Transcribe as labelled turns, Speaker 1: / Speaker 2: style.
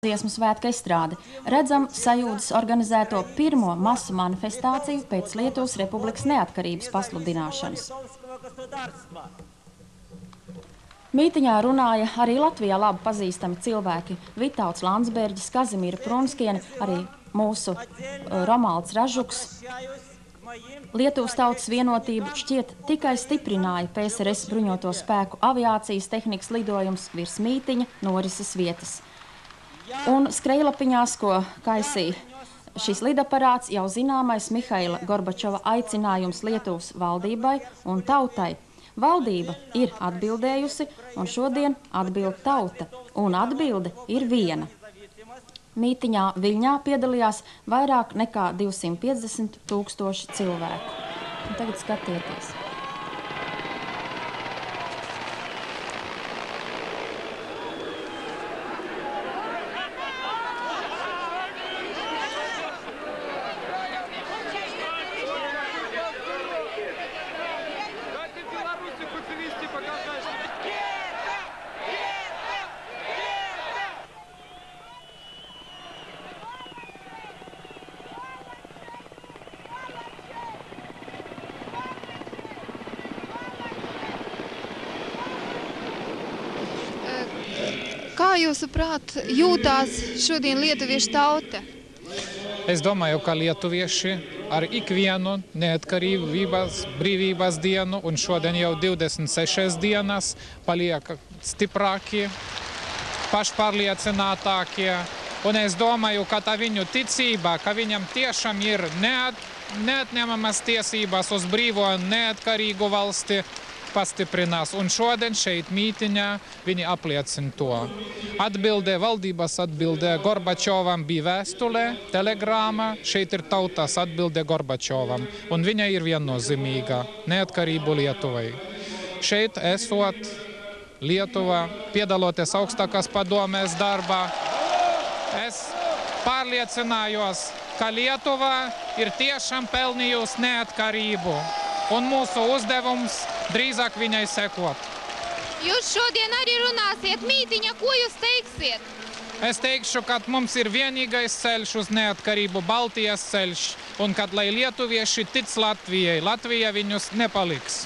Speaker 1: Dziesmu svētku estrāde. Redzam Sajūdas organizēto pirmo masu manifestāciju pēc Lietuvas Republikas neatkarības pasludināšanas. Mītiņā runāja arī Latvijā labi pazīstami cilvēki – Vitauds Landsberģis, Kazimīra Prunskiene, arī mūsu Romalds Ražuks. Lietuvas tautas vienotību šķiet tikai stiprināja PSRS bruņoto spēku aviācijas tehnikas lidojums virs mītiņa norises vietas. Un skrejlapiņās, ko kaisīja šis lidaparāts, jau zināmais Mihaila Gorbačova aicinājums Lietuvas valdībai un tautai. Valdība ir atbildējusi, un šodien atbild tauta, un atbilde ir viena. Mītiņā Viļņā piedalījās vairāk nekā 250 000 cilvēku. Un tagad skatieties.
Speaker 2: Kā jūsuprāt jūtās šodien lietuviešu tauta?
Speaker 3: Es domāju, ka lietuvieši ar ikvienu neatkarības brīvības dienu un šodien jau 26 dienas paliek stiprāki, pašpārliecinātākie. Un es domāju, ka tā viņu ticība, ka viņam tiešām ir neatņemamas tiesības uz brīvo un neatkarīgu valsti, pastiprinās. Un šodien šeit mītiņā viņi apliecina to. Valdības atbildē Gorbačovam bija vēstulē, telegrāma, šeit ir tautas atbildē Gorbačovam. Un viņa ir viennozīmīga – neatkarību Lietuvai. Šeit esot Lietuva, piedaloties augstākās padomēs darbā, es pārliecinājos, ka Lietuva ir tiešām pelnījusi neatkarību. Un mūsu uzdevums drīzāk viņai sekot.
Speaker 2: Jūs šodien arī runāsiet mītiņa, ko jūs teiksiet?
Speaker 3: Es teikšu, ka mums ir vienīgais ceļš uz neatkarību, Baltijas ceļš, un kad lai lietuvieši tic Latvijai, Latvija viņus nepaliks.